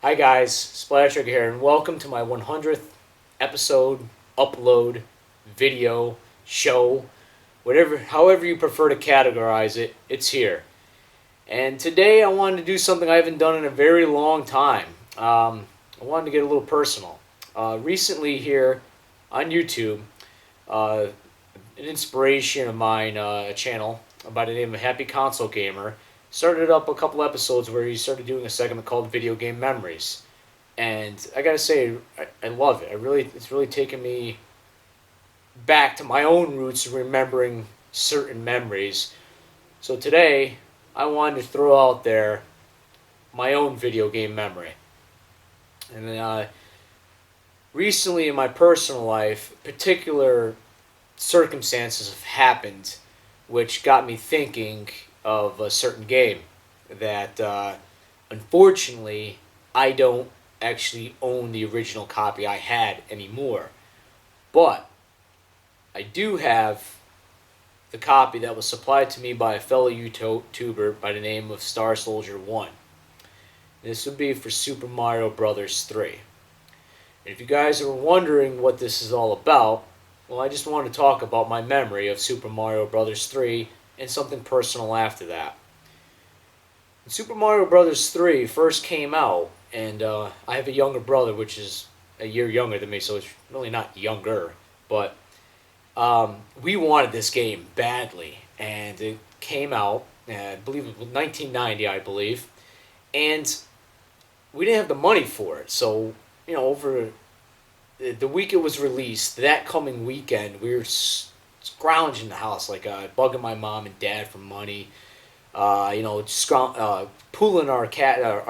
Hi guys, SplatterTrigger here, and welcome to my 100th episode, upload, video, show, however you prefer to categorize it, it's here. And today I wanted to do something I haven't done in a very long time. I wanted to get a little personal. Recently here on YouTube, uh, an inspiration of mine, a channel by the name of Happy Console Gamer, started up a couple episodes where he started doing a segment called Video Game Memories. And I gotta say, I love it. It's really taken me back to my own roots, remembering certain memories. So today, I wanted to throw out there my own video game memory. And recently in my personal life, particular circumstances have happened which got me thinking of a certain game that unfortunately I don't actually own the original copy I had anymore. But I do have the copy that was supplied to me by a fellow YouTuber by the name of Star Soldier 1. This would be for Super Mario Brothers 3. And if you guys are wondering what this is all about, well, I just want to talk about my memory of Super Mario Brothers 3 and something personal after that. When Super Mario Brothers 3 first came out, and I have a younger brother, which is a year younger than me, so it's really not younger, but we wanted this game badly, and it came out, I believe it was 1990, I believe, and we didn't have the money for it, so, over the week it was released, that coming weekend, we were scrounging the house, like bugging my mom and dad for money, pooling our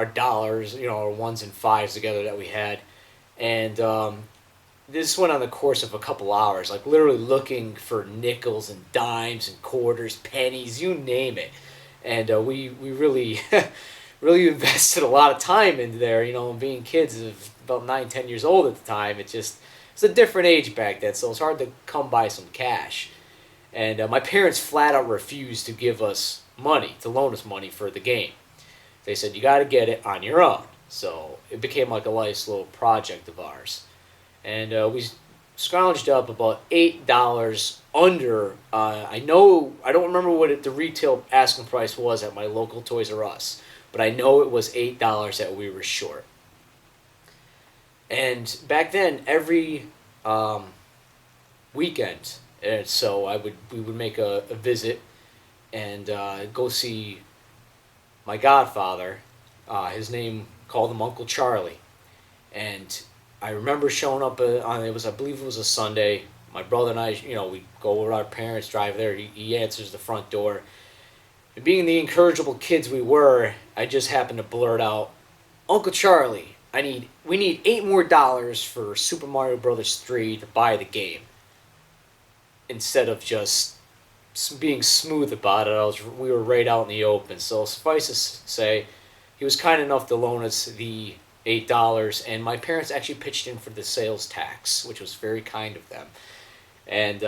dollars, our ones and fives together that we had, and this went on the course of a couple hours, like literally looking for nickels and dimes and quarters, pennies, you name it, and we really really invested a lot of time into there. Being kids of about 9, 10 years old at the time, it's a different age back then, so it's hard to come by some cash. And my parents flat out refused to give us money, to loan us money for the game. They said, you got to get it on your own. So it became like a nice little project of ours. And we scrounged up about $8 under, I don't remember what the retail asking price was at my local Toys R Us, but I know it was $8 that we were short. And back then, every weekend, so we would make a visit and go see my godfather. His name, called him Uncle Charlie, and I remember showing up I believe it was a Sunday. My brother and I, we go over our parents, drive there. He answers the front door. And being the incorrigible kids we were, I just happened to blurt out, "Uncle Charlie, we need $8 more for Super Mario Brothers 3 to buy the game." Instead of just being smooth about it, we were right out in the open. So suffice to say, he was kind enough to loan us the $8, and my parents actually pitched in for the sales tax, which was very kind of them. And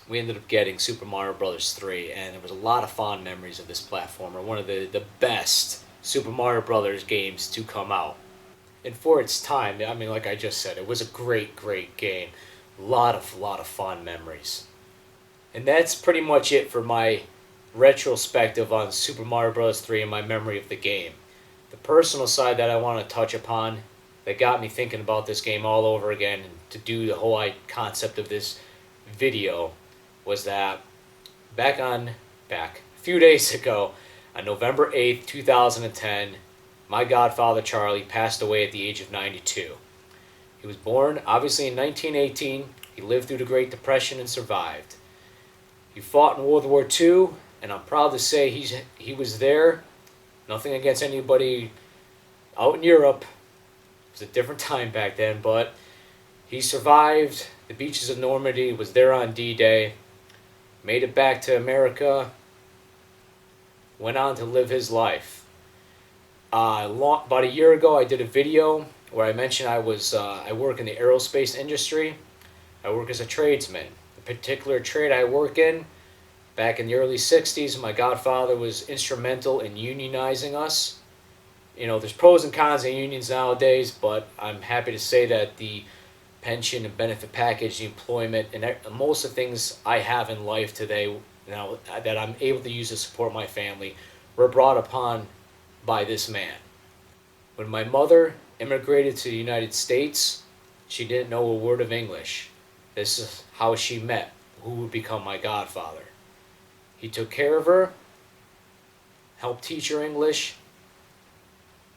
we ended up getting Super Mario Brothers 3, and there was a lot of fond memories of this platformer, one of the best Super Mario Brothers games to come out. And for its time, I mean, like I just said, it was a great, great game. A lot of fond memories. And that's pretty much it for my retrospective on Super Mario Bros. 3 and my memory of the game. The personal side that I want to touch upon that got me thinking about this game all over again and to do the whole concept of this video was that a few days ago, on November 8th, 2010, my godfather Charlie passed away at the age of 92. He was born, obviously, in 1918. He lived through the Great Depression and survived. He fought in World War II, and I'm proud to say he was there. Nothing against anybody out in Europe. It was a different time back then, but he survived the beaches of Normandy, was there on D-Day, made it back to America, went on to live his life. About a year ago, I did a video where I mentioned I work in the aerospace industry. I work as a tradesman. The particular trade I work in, back in the early 60s, my godfather was instrumental in unionizing us. there's pros and cons in unions nowadays, but I'm happy to say that the pension and benefit package, the employment, and most of the things I have in life today now that I'm able to use to support my family were brought upon by this man. When my mother immigrated to the United States, she didn't know a word of English. This is how she met who would become my godfather. He took care of her, helped teach her English,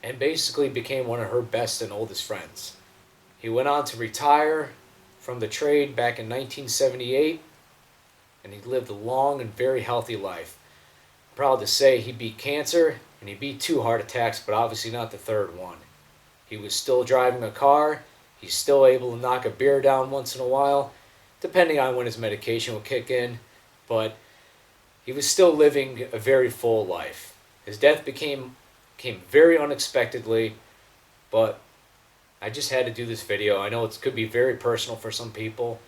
and basically became one of her best and oldest friends. He went on to retire from the trade back in 1978, and he lived a long and very healthy life. I'm proud to say he beat cancer, and he beat 2 heart attacks, but obviously not the third one. He was still driving a car. He's still able to knock a beer down once in a while, depending on when his medication will kick in, but he was still living a very full life. His death came very unexpectedly, but I just had to do this video. I know it could be very personal for some people,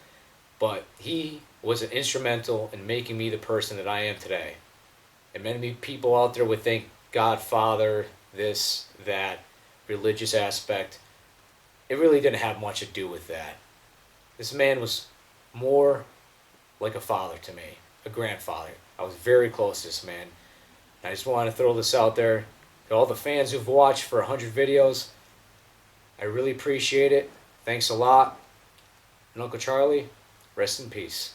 but he was instrumental in making me the person that I am today. And many people out there would think Godfather, this, that, religious aspect. It really didn't have much to do with that. This man was more like a father to me, a grandfather. I was very close to this man. I just want to throw this out there to all the fans who've watched for 100 videos. I really appreciate it. Thanks a lot. And Uncle Charlie, rest in peace.